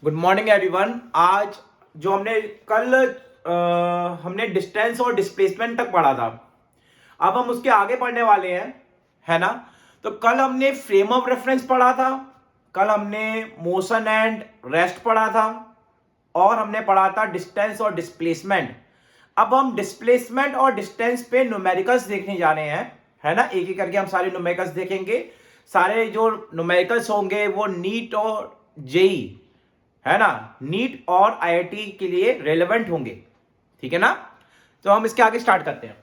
Good morning everyone. आज जो हमने कल हमने डिस्टेंस और डिस्प्लेसमेंट तक पढ़ा था, अब हम उसके आगे पढ़ने वाले हैं, है ना। तो कल हमने फ्रेम ऑफ रेफरेंस पढ़ा था, कल हमने मोशन एंड रेस्ट पढ़ा था, और हमने पढ़ा था डिस्टेंस और डिस्प्लेसमेंट। अब हम डिस्प्लेसमेंट और डिस्टेंस पे न्यूमेरिकल्स देखने जा रहे हैं, है ना। एक एक करके हम सारे न्यूमेरिकल्स देखेंगे। सारे जो न्यूमेरिकल्स होंगे वो नीट और जेई, है ना, नीट और आईआईटी के लिए रेलेवेंट होंगे, ठीक है ना। तो हम इसके आगे स्टार्ट करते हैं।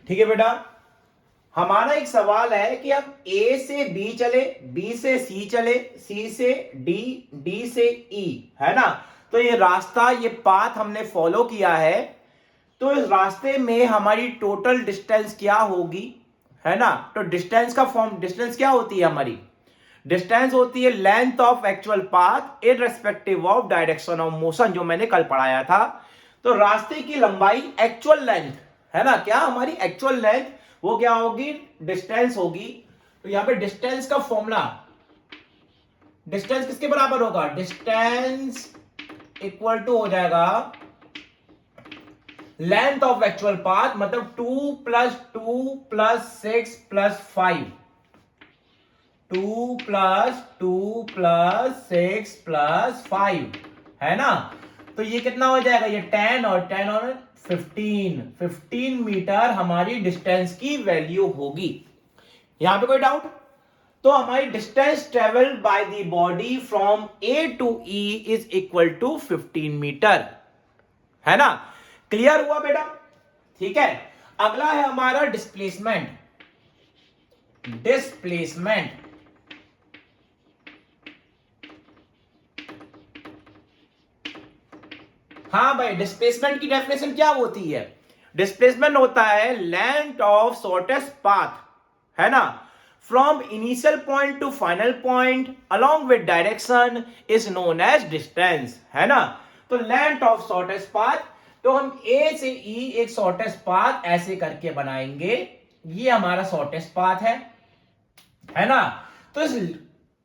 ठीक है बेटा, हमारा एक सवाल है कि हम ए से बी चले, बी से सी चले, सी से डी, डी से ई, है ना। तो ये रास्ता, ये पाथ हमने फॉलो किया है। तो इस रास्ते में हमारी टोटल डिस्टेंस क्या होगी, है ना। तो डिस्टेंस का फॉर्म, डिस्टेंस क्या होती है हमारी? डिस्टेंस होती है length of actual path irrespective of direction of motion, जो मैंने कल पढ़ाया था। तो रास्ते की लंबाई एक्चुअल लेंथ, है ना, क्या हमारी एक्चुअल लेंथ, वो क्या होगी? डिस्टेंस होगी। तो यहां पे डिस्टेंस का फॉर्मूला, डिस्टेंस किसके बराबर होगा? डिस्टेंस इक्वल टू हो जाएगा लेंथ ऑफ एक्चुअल पाथ, मतलब 2 + 2 + 6 + 5, 2 + 2 + 6 + 5, है ना। तो ये कितना हो जाएगा? ये 10 और 10 और 15 मीटर हमारी डिस्टेंस की वैल्यू होगी। यहां पे कोई डाउट? तो हमारी distance travelled by the body from A to E is equal to 15 metre, है ना। क्लियर हुआ बेटा? ठीक है। अगला है हमारा डिस्प्लेसमेंट। डिस्प्लेसमेंट, हाँ भाई, डिस्प्लेसमेंट की डेफिनेशन क्या होती है? डिस्प्लेसमेंट होता है लेंथ ऑफ शॉर्टेस्ट पाथ, है ना, from initial point to final point along with direction is known as distance, है ना। तो length of shortest path, तो हम A से E एक shortest path ऐसे करके बनाएंगे, ये हमारा shortest path है ना। तो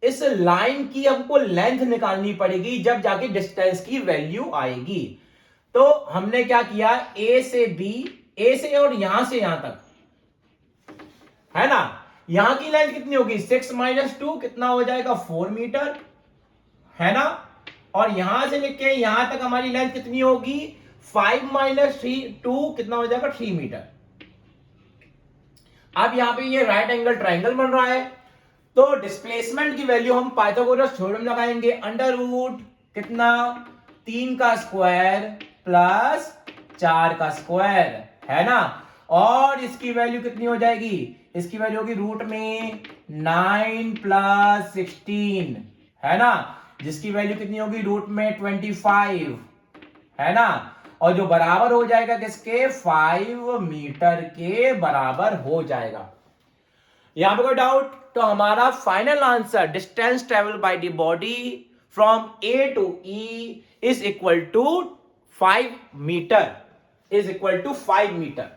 इस लाइन की हमको लेंथ निकालनी पड़ेगी, जब जाके डिस्टेंस की वैल्यू आएगी। तो हमने क्या किया, ए से बी, ए से और यहां से यहां तक, है ना। यहां की लेंथ कितनी होगी, 6 - 2 कितना हो जाएगा, 4 मीटर, है ना। और यहां से लेके यहां तक हमारी लेंथ कितनी होगी, 5 - 2 कितना हो जाएगा, 3 मीटर। अब यहां पे ये राइट एंगल ट्राइंगल बन रहा है, तो डिस्प्लेसमेंट की वैल्यू हम पाइथागोरस थ्योरम लगाएंगे, अंडर रूट कितना, 3 का स्क्वायर प्लस 4 का स्क्वायर, है ना। और इसकी वैल्यू कितनी हो जाएगी, इसकी वैल्यू होगी रूट में 9 + 16, है ना, जिसकी वैल्यू कितनी होगी, रूट में 25, है ना। और जो बराबर हो जाएगा किसके, 5 मीटर के बराबर हो जाएगा। यहां पे कोई डाउट, तो हमारा final answer distance travel by the body from A to E is equal to 5 metre, is equal to 5 metre.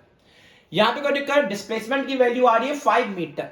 यहां पे कोई दिक्कत, डिस्प्लेसमेंट की वैल्यू आ रही है 5 मीटर।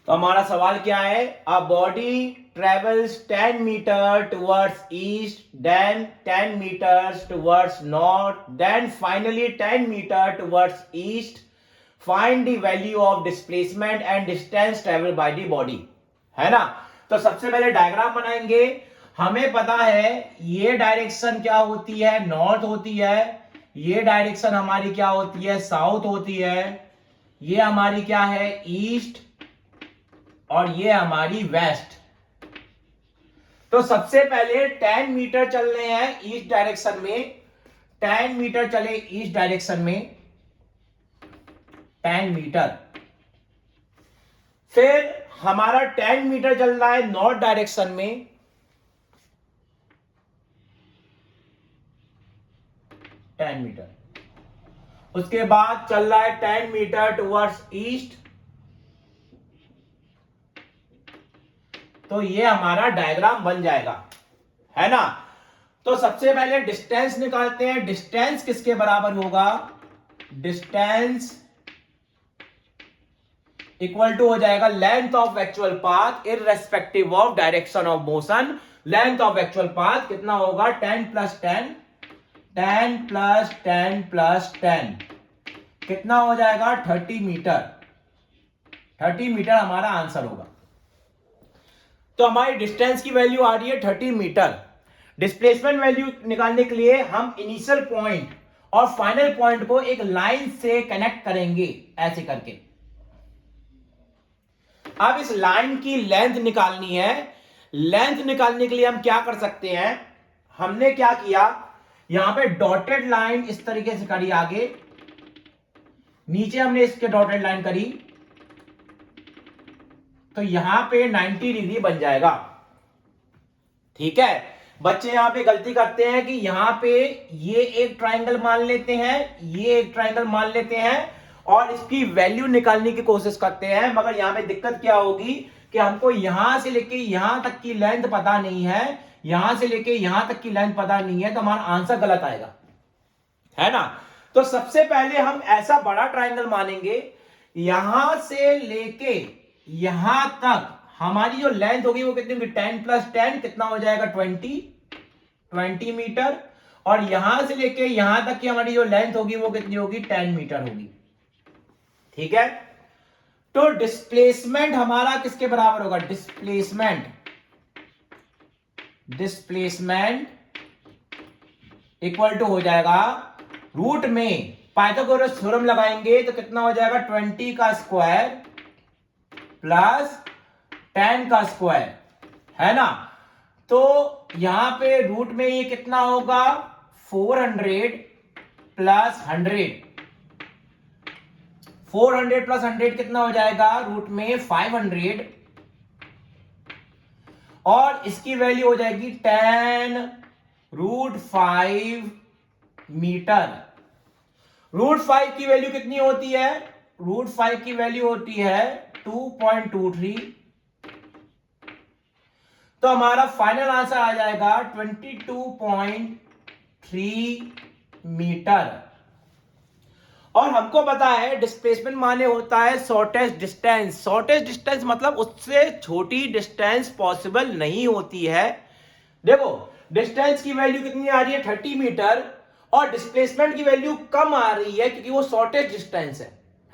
तो हमारा सवाल क्या है, a body travels 10 metre towards east, then 10 metres towards north, then finally 10 metre towards east, find the value of displacement and distance travel by the body, है ना। तो सबसे पहले डायग्राम बनाएंगे। हमें पता है ये डायरेक्शन क्या होती है, नॉर्थ होती है, ये डायरेक्शन हमारी क्या होती है, साउथ होती है, ये हमारी क्या है, ईस्ट, और ये हमारी वेस्ट। तो सबसे पहले 10 मीटर चल रहे हैं ईस्ट डायरेक्शन में, 10 मीटर चले ईस्ट डायरेक्शन में, 10 मीटर। फिर हमारा 10 मीटर चल रहा है नॉर्थ डायरेक्शन में, 10 मीटर। उसके बाद चल रहा है 10 मीटर टुवर्ड्स ईस्ट। तो ये हमारा डायग्राम बन जाएगा, है ना। तो सबसे पहले डिस्टेंस निकालते हैं। डिस्टेंस किसके बराबर होगा? डिस्टेंस इक्वल टू हो जाएगा length of actual path irrespective of direction of motion. Length of actual path कितना होगा? 10 प्लस 10, 10 प्लस 10 प्लस 10 कितना हो जाएगा? 30 मीटर। 30 मीटर हमारा आंसर होगा। तो हमारी डिस्टेंस की वैल्यू आ रही है 30 मीटर। डिस्प्लेसमेंट वैल्यू निकालने के लिए हम इनिशियल पॉइंट और फाइनल पॉइंट को एक लाइन से कनेक्ट करेंगे, ऐसे करके। अब इस लाइन की लेंथ निकालनी है। लेंथ निकालने के लिए हम क्या कर सकते हैं? हमने क्या किया, यहां पे डॉटेड लाइन इस तरीके से करी, आगे नीचे हमने इसके डॉटेड लाइन करी, तो यहां पे 90 डिग्री बन जाएगा। ठीक है। बच्चे यहां पे गलती करते हैं कि यहां पे ये एक ट्रायंगल मान लेते हैं, ये एक ट्रायंगल मान लेते हैं और इसकी वैल्यू निकालने की कोशिश करते हैं। मगर यहां पे दिक्कत क्या होगी कि हमको यहां से लेके यहां तक की लेंथ पता नहीं है, यहां से लेके यहां तक की लेंथ पता नहीं है, तो हमारा आंसर गलत आएगा, है ना। तो सबसे पहले हम ऐसा बड़ा ट्रायंगल मानेंगे, यहां से लेके यहां तक हमारी जो लेंथ होगी वो कितनी होगी? 10 प्लस 10 कितना हो जाएगा? 20 मीटर। और यहां से लेके यहां तक की हमारी जो लेंथ होगी वो कितनी होगी? 10 मीटर होगी। ठीक है। तो डिस्प्लेसमेंट हमारा किसके बराबर होगा? डिस्प्लेसमेंट इक्वल टू हो जाएगा, रूट में पाइथागोरस थ्योरम लगाएंगे तो कितना हो जाएगा? 20 का स्क्वायर प्लस 10 का स्क्वायर, है ना। तो यहां पे रूट में ये कितना होगा? 400 प्लस 100। 400 प्लस 100 कितना हो जाएगा? रूट में 500 और इसकी वैल्यू हो जाएगी 10√5 मीटर। √5 की वैल्यू कितनी होती है? √5 की वैल्यू होती है 2.23। तो हमारा फाइनल आंसर आ जाएगा 22.3 मीटर। और हमको पता है डिस्प्लेसमेंट माने होता है शॉर्टेस्ट डिस्टेंस। शॉर्टेस्ट डिस्टेंस मतलब उससे छोटी डिस्टेंस पॉसिबल नहीं होती है। देखो डिस्टेंस की वैल्यू कितनी आ रही है? 30 मीटर और डिस्प्लेसमेंट की वैल्यू कम आ रही है क्योंकि वो शॉर्टेस्ट डिस्टेंस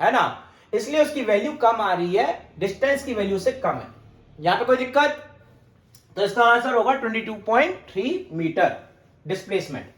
है ना, इसलिए उसकी वैल्यू कम आ रही है, डिस्टेंस की वैल्यू से कम है। यहां पे कोई दिक्कत? तो इसका आंसर होगा 22.3 metre displacement.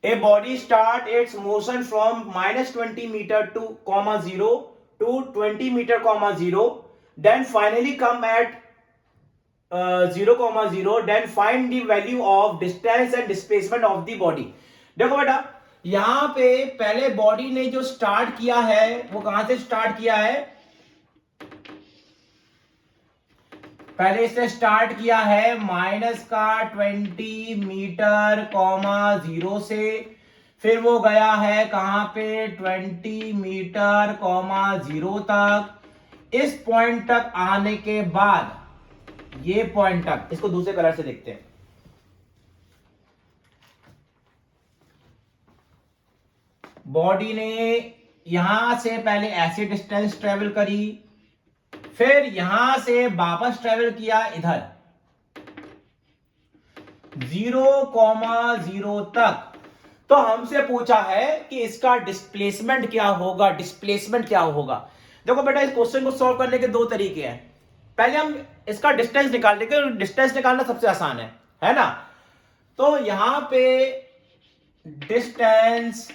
A body start its motion from -20 meter to comma 0 to 20 meter comma 0, then finally come at 0 comma 0, then find the value of distance and displacement of the body. देखो बेटा, यहां पे पहले body ने जो start किया है वो कहां से स्टार्ट किया है? पहले इसने स्टार्ट किया है -20 मीटर कॉमा 0 से, फिर वो गया है कहां पे? 20 मीटर कॉमा 0 तक। इस पॉइंट तक आने के बाद ये पॉइंट तक, इसको दूसरे कलर से देखते हैं। बॉडी ने यहां से पहले ऐसे डिस्टेंस ट्रेवल करी, फिर यहां से वापस ट्रेवल किया इधर 0,0 तक। तो हमसे पूछा है कि इसका डिस्प्लेसमेंट क्या होगा, डिस्प्लेसमेंट क्या होगा। देखो बेटा, इस क्वेश्चन को सॉल्व करने के दो तरीके हैं। पहले हम इसका डिस्टेंस निकाल लेंगे, डिस्टेंस निकालना सबसे आसान है ना। तो यहां पे डिस्टेंस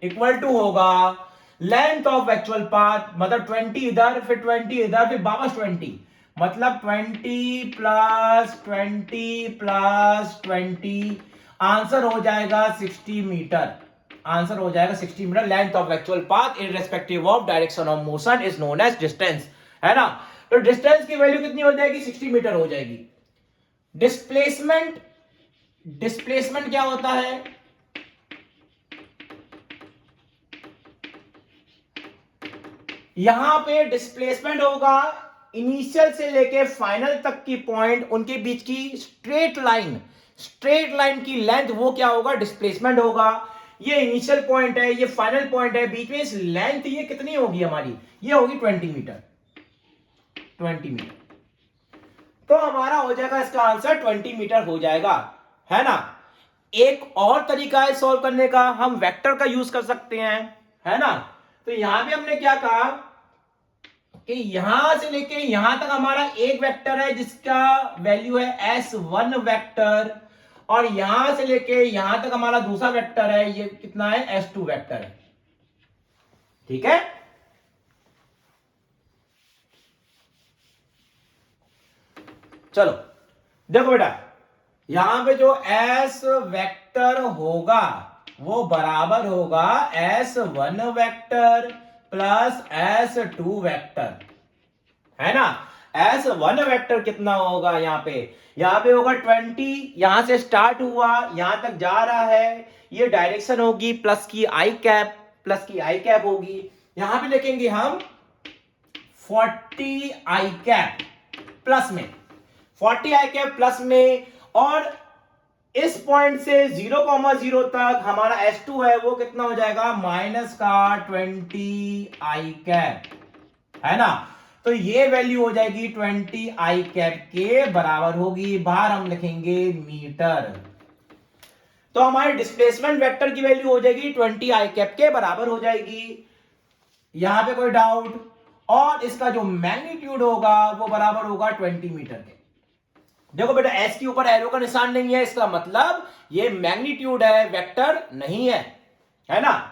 इक्वल टू होगा लेंथ ऑफ एक्चुअल पाथ, मतलब 20 इधर, फिर 20 इधर, फिर वापस 20, मतलब 20 प्लस 20 प्लस 20, आंसर हो जाएगा 60 मीटर। आंसर हो जाएगा 60 metre. Length of actual path irrespective of direction of motion is known as distance, है ना। तो डिस्टेंस की वैल्यू कितनी हो जाएगी? 60 मीटर हो जाएगी। डिस्प्लेसमेंट, डिस्प्लेसमेंट क्या होता है? यहां पे डिस्प्लेसमेंट होगा इनिशियल से लेके फाइनल तक की पॉइंट, उनके बीच की स्ट्रेट लाइन, स्ट्रेट लाइन की लेंथ, वो क्या होगा? डिस्प्लेसमेंट होगा। ये इनिशियल पॉइंट है, ये फाइनल पॉइंट है, बीच में इस लेंथ ये कितनी होगी हमारी? ये होगी 20 मीटर, 20 मीटर। तो हमारा हो जाएगा इसका आंसर 20 मीटर हो जाएगा, है ना। एक और तरीका है सॉल्व करने का, हम वेक्टर का यूज कर सकते हैं, है ना। तो यहां भी हमने क्या कहा कि यहां से लेके यहां तक हमारा एक वेक्टर है जिसका वैल्यू है S1 वेक्टर, और यहां से लेके यहां तक हमारा दूसरा वेक्टर है, ये कितना है? S2 वेक्टर है। ठीक है। चलो देखो बेटा, यहां पे जो S वेक्टर होगा वो बराबर होगा S1 vector plus S2 vector, है ना। S1 वेक्टर कितना होगा? यहां पे होगा 20, यहां से स्टार्ट हुआ, यहां तक जा रहा है, ये डायरेक्शन होगी प्लस की आई कैप, प्लस की आई कैप होगी। यहां पे लिखेंगे हम 40 आई कैप प्लस में, 40 आई कैप प्लस में, और इस पॉइंट से 0,0 तक हमारा S2 है वो कितना हो जाएगा? माइनस का 20 आई कैप, है ना। तो ये वैल्यू हो जाएगी 20 आई कैप के बराबर होगी। बाहर हम लिखेंगे मीटर। तो हमारे डिस्प्लेसमेंट वेक्टर की वैल्यू हो जाएगी 20 आई कैप के बराबर हो जाएगी। यहां पे कोई डाउट? और इसका जो मैग्नीट्यूड होगा वो बराबर होगा 20 मीटर के। देखो बेटा, एस के ऊपर एरो का निशान नहीं है, इसका मतलब ये मैग्नीट्यूड है, वेक्टर नहीं है ना।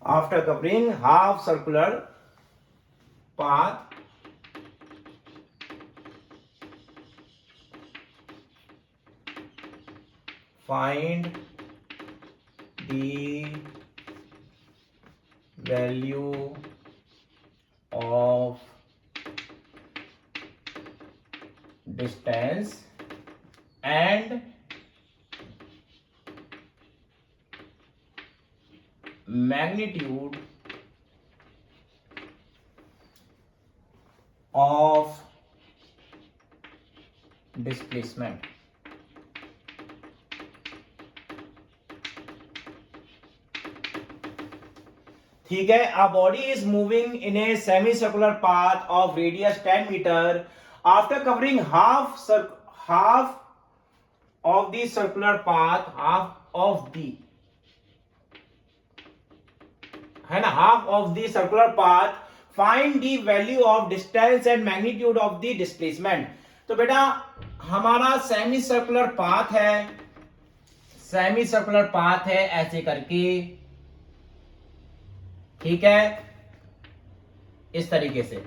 After covering half circular path, find the value of distance and magnitude of displacement. ठीक है, a body is moving in a semicircular path of radius 10 meter. After covering half of the circular path, half of the circular path, find the value of distance and magnitude of the displacement. तो बेटा हमारा semi circular path है ऐसे करके, ठीक है, इस तरीके से।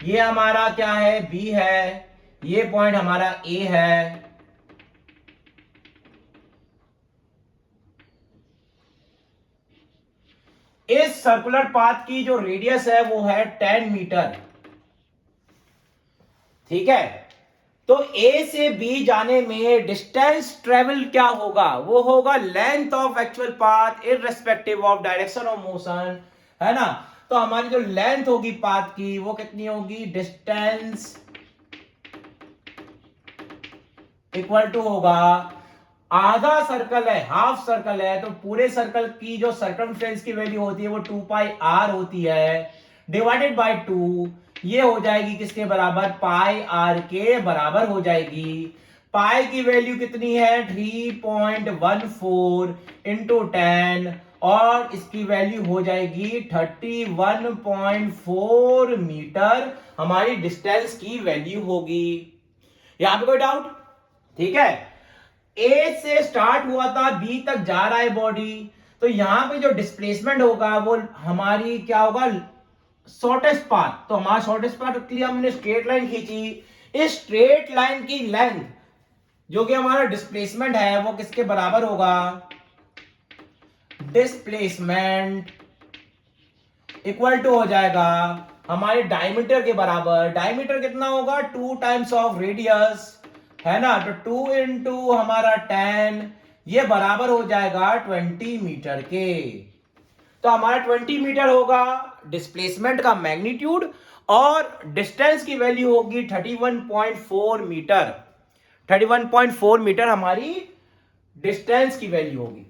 ये हमारा क्या है, बी है, ये पॉइंट हमारा ए है, इस सर्कुलर पाथ की जो रेडियस है वो है 10 मीटर, ठीक है। तो ए से बी जाने में डिस्टेंस ट्रेवल क्या होगा, वो होगा length of actual path irrespective of direction of motion, है ना। तो हमारी जो लेंथ होगी पाथ की वो कितनी होगी, डिस्टेंस इक्वल टू होगा, आधा सर्कल है, हाफ सर्कल है, तो पूरे सर्कल की जो सर्कमफ्रेंस की वैल्यू होती है वो 2 पाई आर होती है, डिवाइडेड बाय 2। ये हो जाएगी किसके बराबर, पाई आर के बराबर हो जाएगी। पाई की वैल्यू कितनी है, 3.14 इंटू 10, और इसकी वैल्यू हो जाएगी 31.4 मीटर, हमारी डिस्टेंस की वैल्यू होगी। यहां पे कोई डाउट, ठीक है। ए से स्टार्ट हुआ था, बी तक जा रहा है बॉडी, तो यहां पे जो डिस्प्लेसमेंट होगा वो हमारी क्या होगा, शॉर्टेस्ट पाथ। तो हमारा शॉर्टेस्ट पाथ के लिए हमने स्ट्रेट लाइन खींची, इस स्ट्रेट लाइन की लेंथ जो कि हमारा डिस्प्लेसमेंट है वो किसके बराबर होगा, डिस्प्लेसमेंट इक्वल टू हो जाएगा हमारे डायमीटर के बराबर। डायमीटर कितना होगा, 2 टाइम्स ऑफ रेडियस, है ना। तो 2 इंटू हमारा 10, ये बराबर हो जाएगा 20 मीटर के। तो हमारा 20 मीटर होगा डिस्प्लेसमेंट का मैग्नीट्यूड, और डिस्टेंस की वैल्यू होगी 31.4 मीटर। 31.4 मीटर हमारी डिस्टेंस की वैल्यू होगी।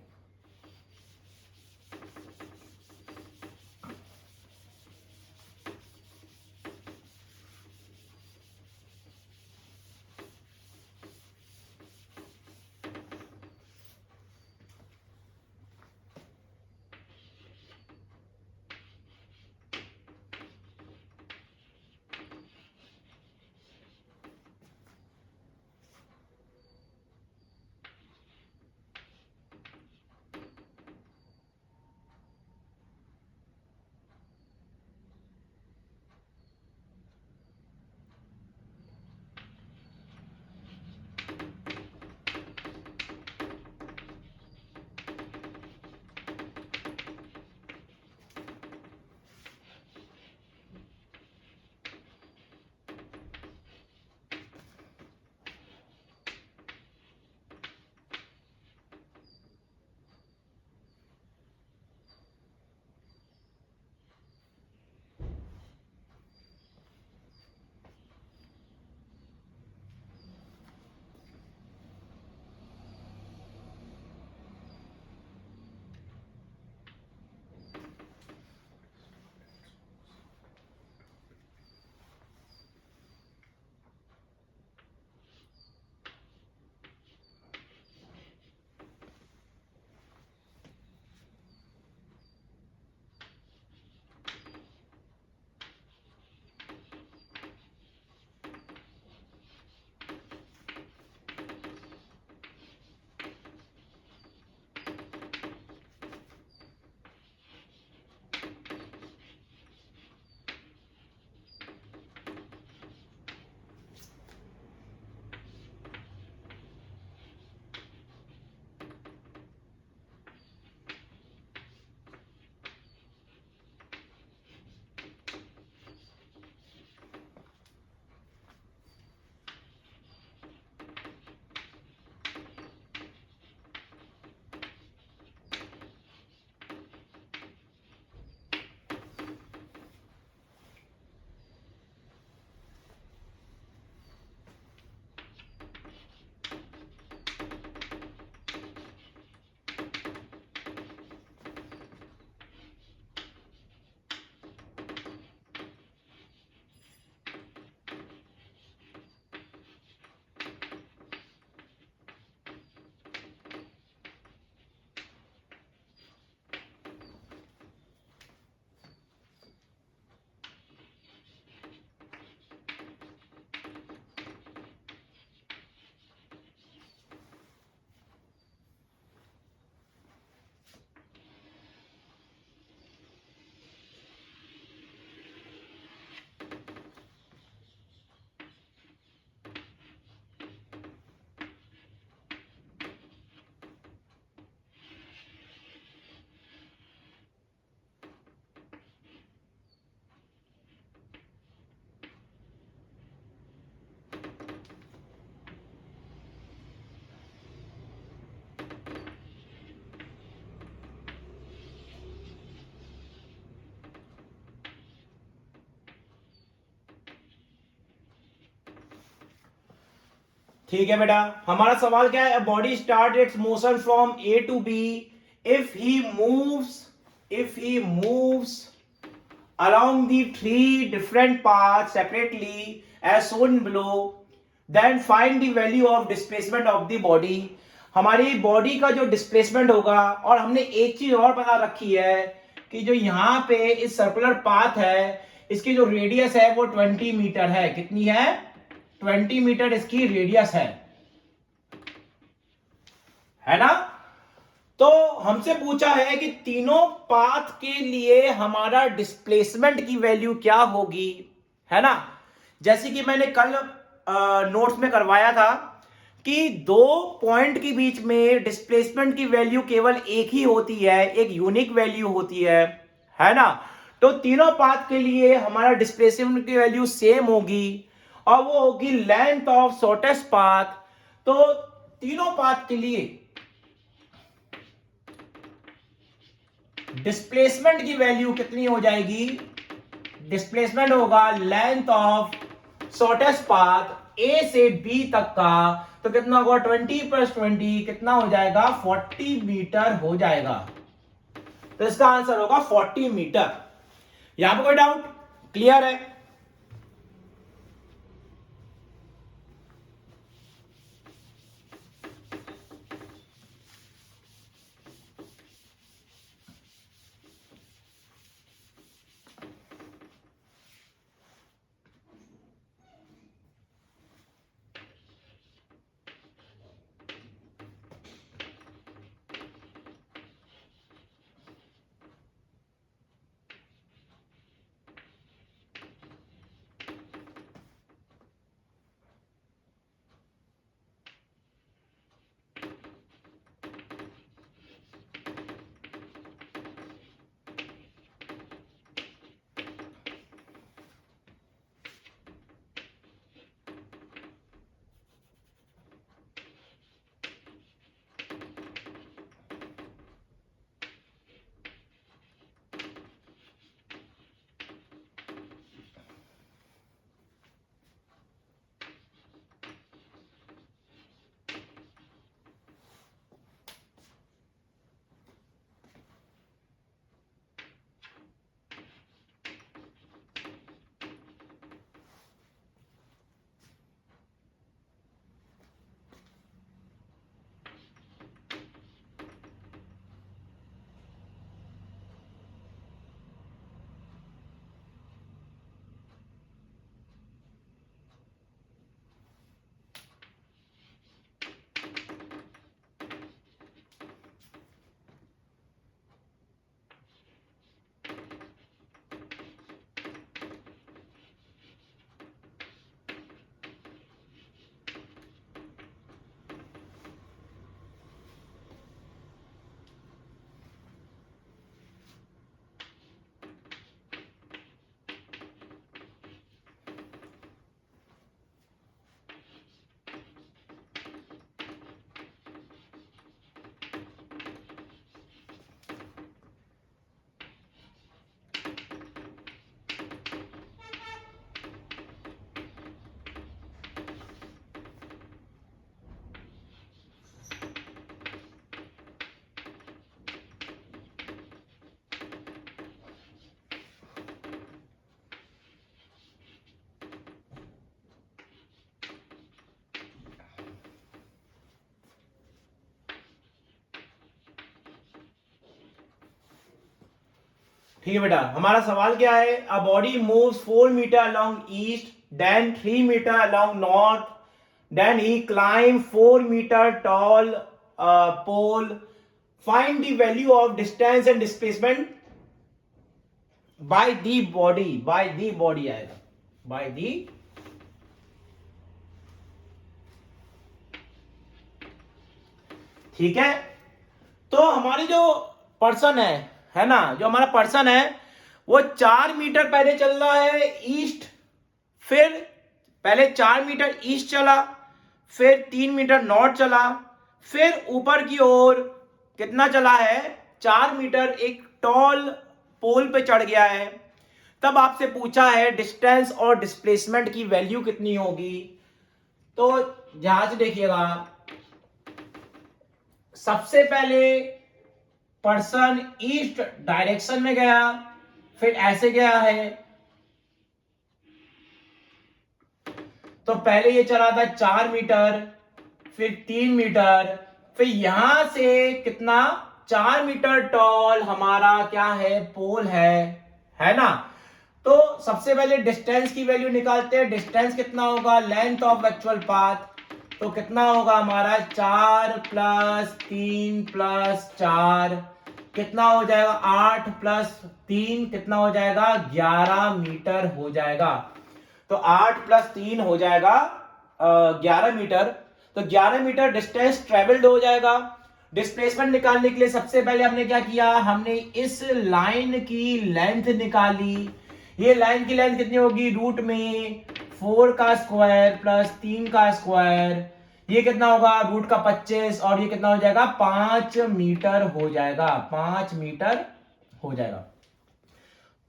ठीक है बेटा, हमारा सवाल क्या है, body start its motion from A to B if he moves along the three different paths separately as shown below, then find the value of displacement of the body। हमारी बॉडी का जो डिस्प्लेसमेंट होगा, और हमने एक चीज और बता रखी है कि जो यहाँ पे इस सर्कुलर पाथ है, इसकी जो रेडियस है वो 20 मीटर है। कितनी है? 20 मीटर इसकी रेडियस है ना। तो हमसे पूछा है कि तीनों पाथ के लिए हमारा डिस्प्लेसमेंट की वैल्यू क्या होगी, है ना। जैसे कि मैंने कल नोट्स में करवाया था कि दो पॉइंट के बीच में डिस्प्लेसमेंट की वैल्यू केवल एक ही होती है, एक यूनिक वैल्यू होती है ना। तो तीनों पाथ के लिए हमारा डिस्प्लेसमेंट की वैल्यू सेम होगी, और वो होगी लेंथ ऑफ शॉर्टेस्ट पाथ। तो तीनों पाथ के लिए डिस्प्लेसमेंट की वैल्यू कितनी हो जाएगी? डिस्प्लेसमेंट होगा लेंथ ऑफ शॉर्टेस्ट पाथ ए से बी तक का, तो कितना होगा? 20 + 20 कितना हो जाएगा? 40 मीटर हो जाएगा। तो इसका आंसर होगा 40 मीटर। यहां पर कोई डाउट? क्लियर है? ठीक है बेटा, हमारा सवाल क्या है? A body moves 4 metre along east, then 3 metre along north, then he climb 4 metre tall pole, find the value of distance and displacement by the body आएगा, बाय दी। ठीक है, तो हमारी जो पर्सन है ना, जो हमारा पर्सन है वो 4 मीटर पहले चल रहा है ईस्ट, फिर पहले 4 मीटर ईस्ट चला, फिर 3 मीटर नॉर्थ चला, फिर ऊपर की ओर कितना चला है? 4 मीटर एक टॉल पोल पे चढ़ गया है। तब आपसे पूछा है डिस्टेंस और डिस्प्लेसमेंट की वैल्यू कितनी होगी। तो ध्यान से देखिएगा, सबसे पहले पर्सन ईस्ट डायरेक्शन में गया, फिर ऐसे गया है, तो पहले ये चला था 4 मीटर, फिर 3 मीटर, फिर यहां से कितना 4 मीटर टॉल हमारा क्या है, पोल है ना। तो सबसे पहले डिस्टेंस की वैल्यू निकालते हैं। डिस्टेंस कितना होगा, लेंथ ऑफ एक्चुअल पाथ, तो कितना होगा हमारा 4 + 3 + 4 कितना हो जाएगा, 8 + 3 कितना हो जाएगा, 11 मीटर हो जाएगा। तो 8 + 3 हो जाएगा 11 मीटर। तो 11 मीटर डिस्टेंस ट्रेवल्ड हो जाएगा। डिस्प्लेसमेंट निकालने के लिए सबसे पहले हमने क्या किया, हमने इस लाइन की लेंथ निकाली। ये लाइन की लेंथ कितनी होगी, रूट में 4 का स्क्वायर प्लस 3 का स्क्वायर, ये कितना होगा, रूट का 25, और ये कितना हो जाएगा, 5 मीटर हो जाएगा, 5 मीटर हो जाएगा।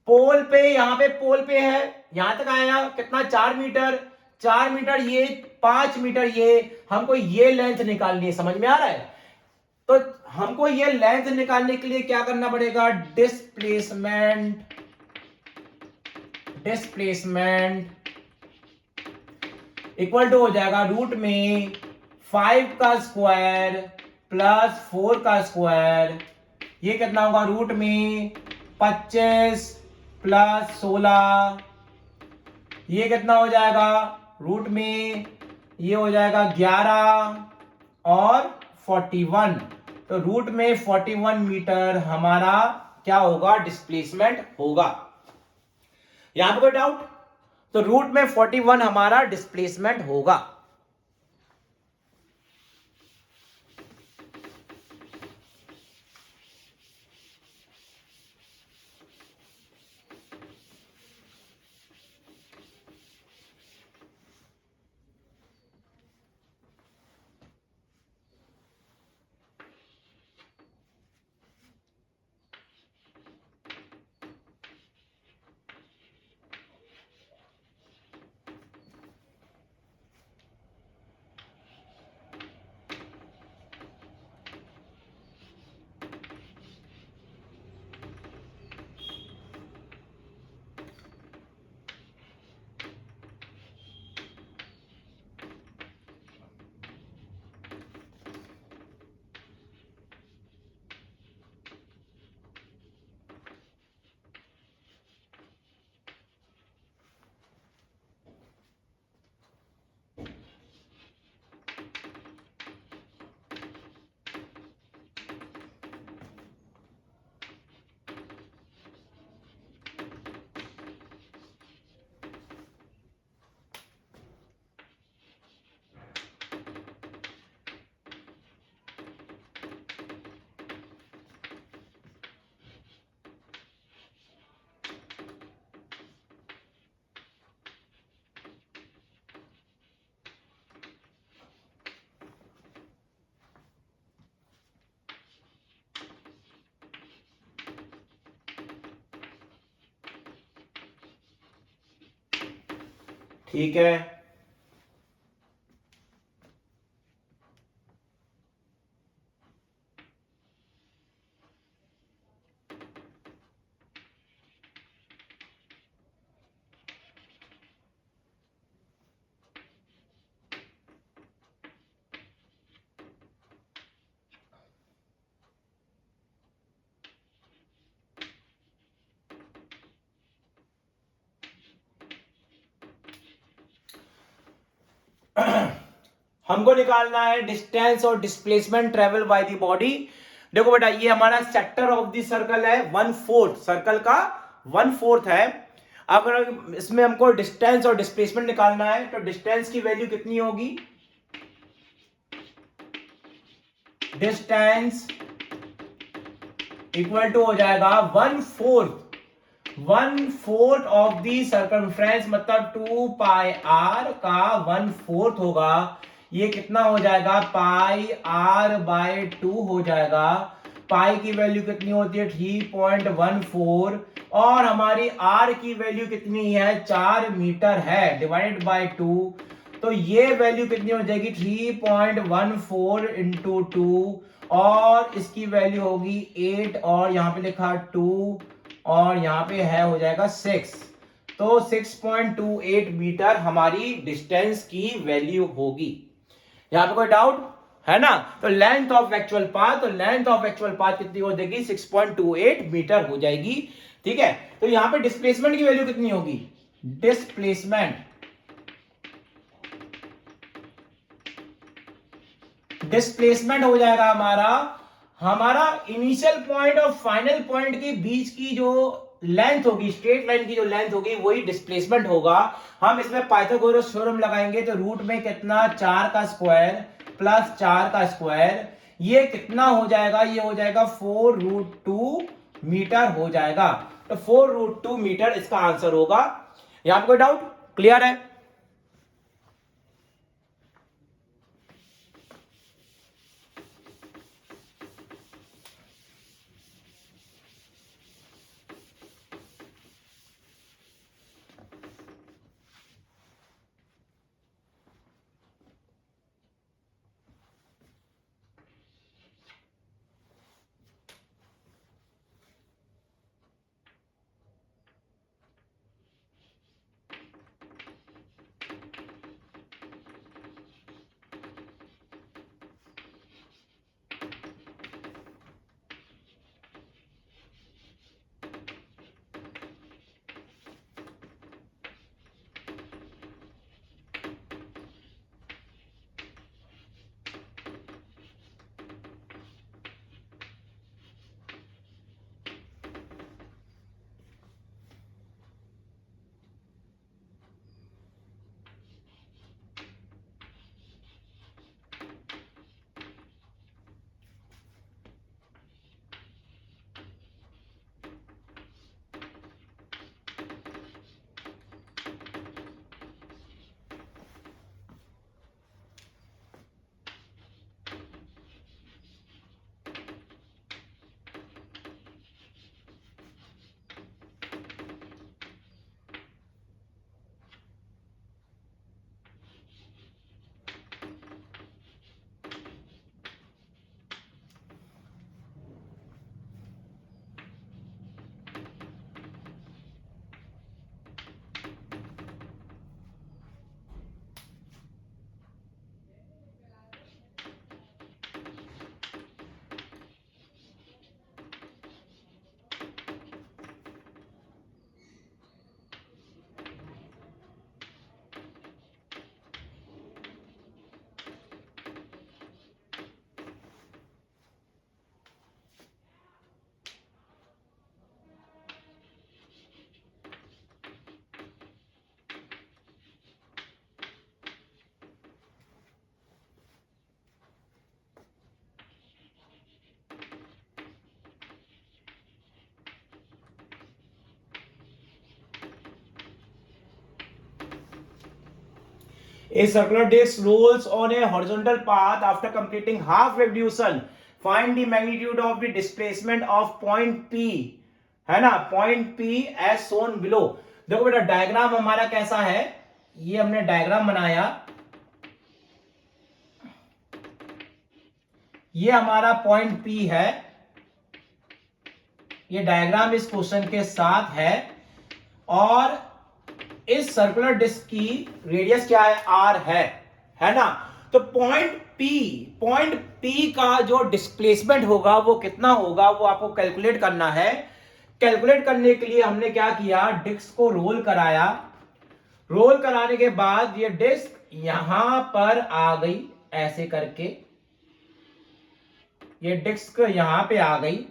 पोल पे, यहां पे पोल पे है, यहां तक आया कितना, 4 मीटर, 4 मीटर ये, 5 मीटर ये, हमको ये लेंथ निकालनी है, समझ में आ रहा है। तो हमको ये लेंथ निकालने के लिए क्या करना पड़ेगा, डिस्प्लेसमेंट इक्वल टू हो जाएगा रूट में 5 का स्क्वायर प्लस 4 का स्क्वायर, ये कितना होगा, रूट में 25 + 16, ये कितना हो जाएगा, रूट में ये हो जाएगा 11 और 41, तो रूट में 41 मीटर हमारा क्या होगा, डिस्प्लेसमेंट होगा। यहां पर कोई डाउट, तो रूट में 41 हमारा डिस्प्लेसमेंट होगा। ठीक है, हमको निकालना है डिस्टेंस और displacement travel by the body. देखो बेटा, ये हमारा सेक्टर ऑफ द सर्कल है, 1/4 सर्कल का 1/4 है। अगर इसमें हमको डिस्टेंस और डिस्प्लेसमेंट निकालना है, तो डिस्टेंस की वैल्यू कितनी होगी, डिस्टेंस इक्वल टू हो जाएगा 1/4 ऑफ दी सर्कमफ्रेंस, मतलब 2πr का 1/4 होगा। ये कितना हो जाएगा, πr/2 हो जाएगा। पाई की वैल्यू कितनी होती है, 3.14, और हमारी r की वैल्यू कितनी है, 4 मीटर है, डिवाइडेड बाय 2, तो ये वैल्यू कितनी हो जाएगी 3.14 इंटू 2 और इसकी वैल्यू होगी 8 और यहां पे लिखा 2 और यहां पे है हो जाएगा 6। तो 6.28 मीटर हमारी डिस्टेंस की वैल्यू होगी। यहां पे कोई डाउट है ना? तो लेंथ ऑफ एक्चुअल पाथ, तो लेंथ ऑफ एक्चुअल पाथ कितनी हो जाएगी 6.28 मीटर हो जाएगी। ठीक है, तो यहां पे डिस्प्लेसमेंट की वैल्यू कितनी होगी? डिस्प्लेसमेंट डिस्प्लेसमेंट हो जाएगा हमारा इनिशियल पॉइंट और फाइनल पॉइंट के बीच की जो लेंथ होगी, स्ट्रेट लाइन की जो लेंथ होगी वही डिस्प्लेसमेंट होगा। हम इसमें पाइथागोरस थ्योरम लगाएंगे तो रूट में कितना 4 का स्क्वायर प्लस 4 का स्क्वायर, ये कितना हो जाएगा? ये हो जाएगा 4√2 मीटर हो जाएगा। तो 4√2 मीटर इसका आंसर होगा। यहां पर कोई डाउट? क्लियर है? A circular disc rolls on a horizontal path after completing half revolution. Find the magnitude of the displacement of point P, है ना? Point P as shown below. देखो बेटा डायग्राम हमारा कैसा है, ये हमने डायग्राम बनाया, ये हमारा पॉइंट P है, ये डायग्राम इस क्वेश्चन के साथ है और इस सर्कुलर डिस्क की रेडियस क्या है? R है ना? तो पॉइंट P का जो डिस्प्लेसमेंट होगा वो कितना होगा, वो आपको कैलकुलेट करना है। कैलकुलेट करने के लिए हमने क्या किया, डिस्क को रोल कराया। रोल कराने के बाद ये डिस्क यहां पर आ गई ऐसे करके, ये डिस्क यहां पे आ गई,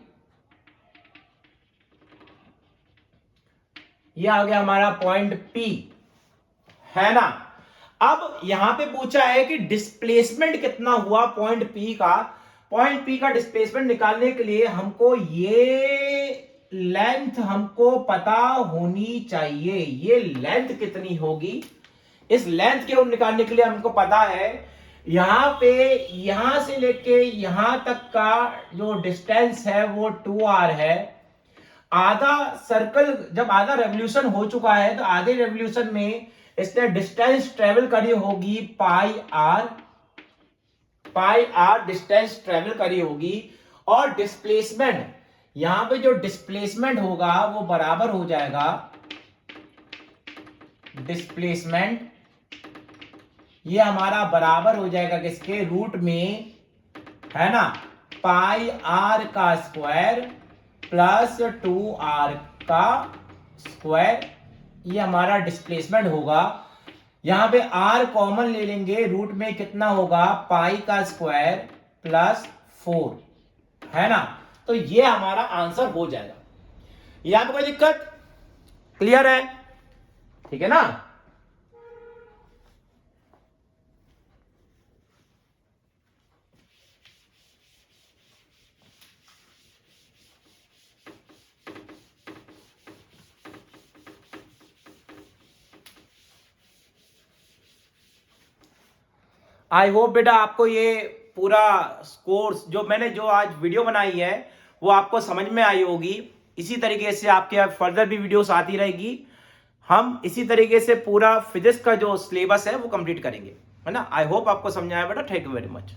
ये आ गया हमारा पॉइंट P, है ना? अब यहां पे पूछा है कि डिस्प्लेसमेंट कितना हुआ पॉइंट P का। पॉइंट P का डिस्प्लेसमेंट निकालने के लिए हमको ये लेंथ हमको पता होनी चाहिए। ये लेंथ कितनी होगी, इस लेंथ के निकालने के लिए हमको पता है यहां पे, यहां से लेके यहां तक का जो डिस्टेंस है वो 2r है। आधा सर्कल, जब आधा रेवोल्यूशन हो चुका है तो आधे रेवोल्यूशन में इसने डिस्टेंस ट्रेवल करी होगी पाई आर डिस्टेंस ट्रेवल करी होगी, और डिस्प्लेसमेंट, यहां पे जो डिस्प्लेसमेंट होगा वो बराबर हो जाएगा, डिस्प्लेसमेंट ये हमारा बराबर हो जाएगा किसके, रूट में, है ना, पाई आर का स्क्वायर प्लस 2r का स्क्वायर, ये हमारा डिस्प्लेसमेंट होगा। यहां पे r कॉमन ले लेंगे, रूट में कितना होगा, पाई का स्क्वायर प्लस 4, है ना। तो ये हमारा आंसर हो जाएगा। यहां पे कोई दिक्कत, क्लियर है, ठीक है ना। आई होप बेटा आपको ये पूरा कोर्स जो मैंने जो आज वीडियो बनाई है वो आपको समझ में आई होगी। इसी तरीके से आपके फर्दर भी वीडियोस आती रहेगी। हम इसी तरीके से पूरा फिजिक्स का जो सिलेबस है वो कंप्लीट करेंगे, है ना। आई होप आपको समझ आया बेटा। Thank you very much.